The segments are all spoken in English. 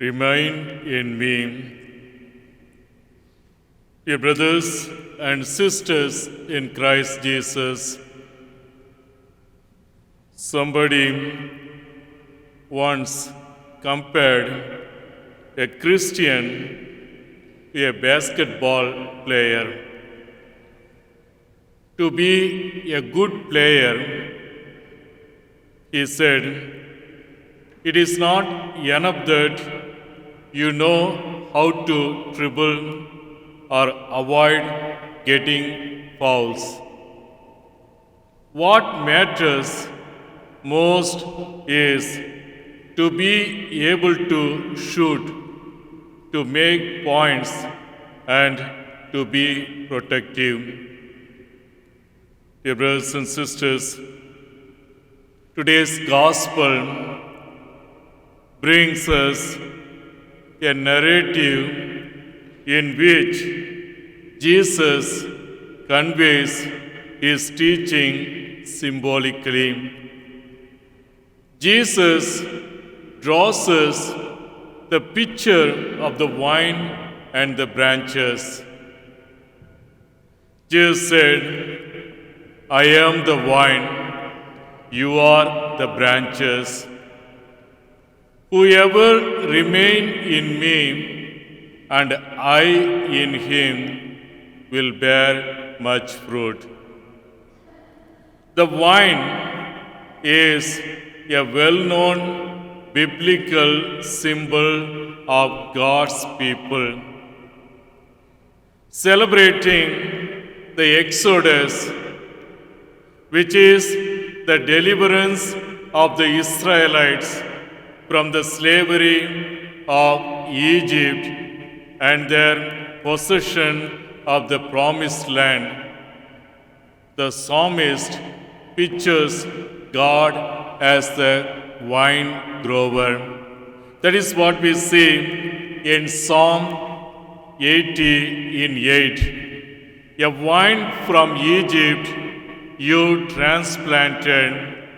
Remain in me. Dear brothers and sisters in Christ Jesus, somebody once compared a Christian to a basketball player. To be a good player, he said, it is not enough that you know how to dribble or avoid getting fouls. What matters most is to be able to shoot, to make points, and to be protective. Dear brothers and sisters, today's gospel brings us a narrative in which Jesus conveys his teaching symbolically. Jesus draws us the picture of the vine and the branches. Jesus said, I am the vine, you are the branches. Whoever remains in me and I in him will bear much fruit. The vine is a well-known biblical symbol of God's people, celebrating the Exodus, which is the deliverance of the Israelites from the slavery of Egypt and their possession of the promised land. The psalmist pictures God as the vine grower. That is what we see in Psalm 80 in 8. A vine from Egypt you transplanted.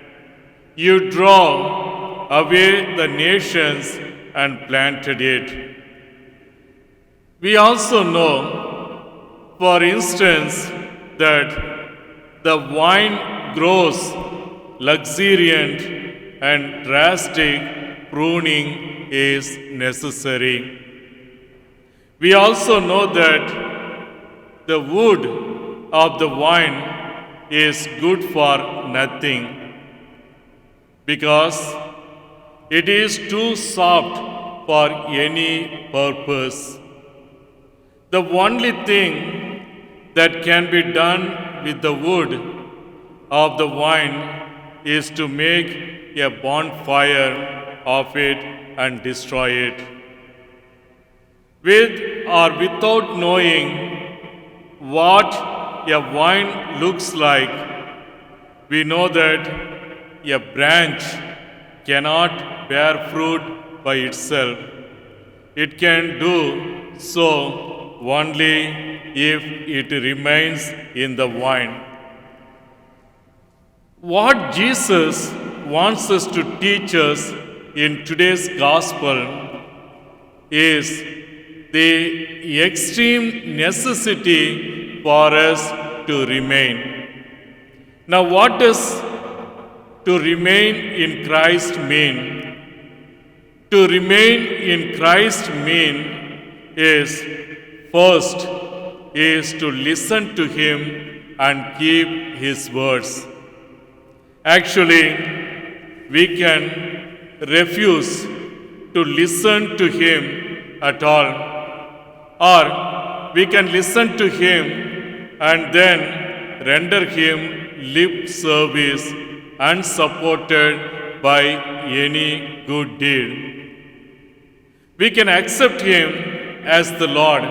You draw away the nations and planted it. We also know, for instance, that the vine grows luxuriant and drastic pruning is necessary. We also know that the wood of the vine is good for nothing because it is too soft for any purpose. The only thing that can be done with the wood of the vine is to make a bonfire of it and destroy it. With or without knowing what a vine looks like, we know that a branch cannot bear fruit by itself. It can do so only if it remains in the vine. What Jesus wants us to teach us in today's gospel is the extreme necessity for us to remain. Now, what does to remain in Christ mean? To remain in Christ mean is first is to listen to him and keep his words. Actually, we can refuse to listen to him at all, or we can listen to him and then render him lip service unsupported by any good deed. We can accept him as the Lord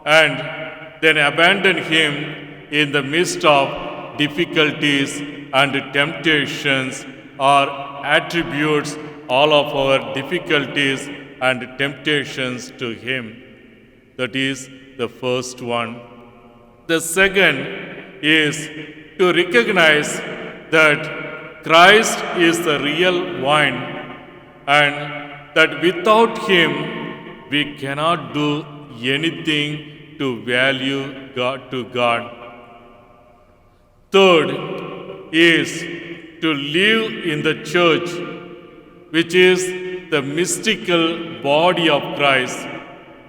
and then abandon him in the midst of difficulties and temptations, or attributes all of our difficulties and temptations to him. That is the first one. The second is to recognize that Christ is the real vine and that without Him we cannot do anything to value God to God. Third is to live in the church, which is the mystical body of Christ,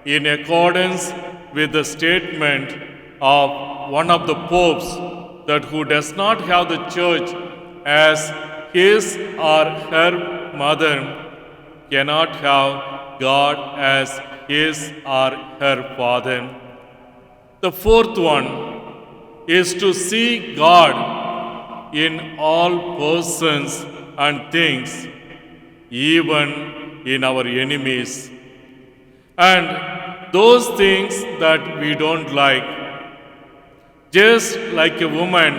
in accordance with the statement of one of the popes that who does not have the church as his or her mother cannot have God as his or her father. The fourth one is to see God in all persons and things, even in our enemies. And those things that we don't like, just like a woman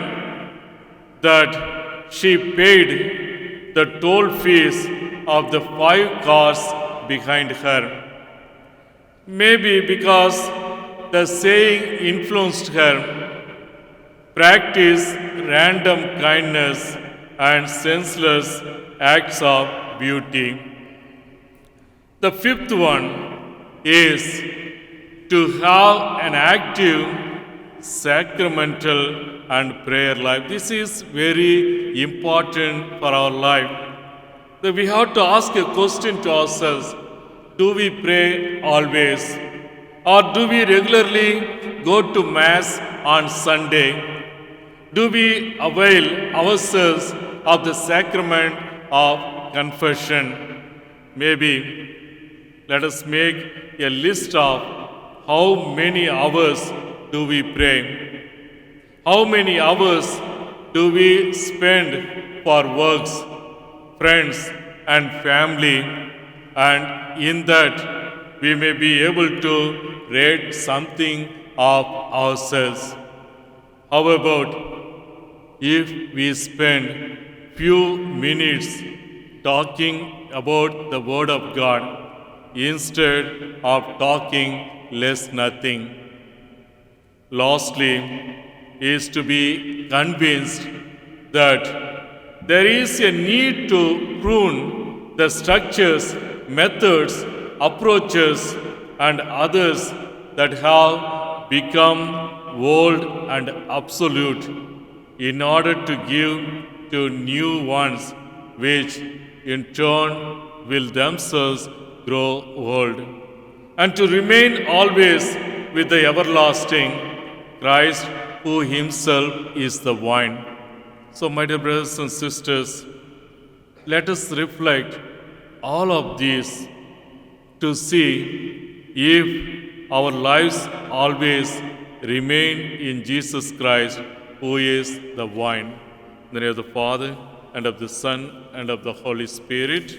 that she paid the toll fees of the 5 cars behind her. Maybe because the saying influenced her, practice random kindness and senseless acts of beauty. The fifth one is to have an active sacramental and prayer life. This is very important for our life. That we have to ask a question to ourselves: do we pray always? Or do we regularly go to Mass on Sunday? Do we avail ourselves of the sacrament of confession? Maybe let us make a list of how many hours do we pray? How many hours do we spend for works, friends, and family? And in that, we may be able to rate something of ourselves. How about if we spend few minutes talking about the Word of God instead of talking less nothing? Lastly, is to be convinced that there is a need to prune the structures, methods, approaches, and others that have become old and absolute in order to give to new ones, which in turn will themselves grow old, and to remain always with the everlasting Christ, who Himself is the vine. So, my dear brothers and sisters, let us reflect all of these to see if our lives always remain in Jesus Christ, who is the vine. In the name of the Father, and of the Son, and of the Holy Spirit.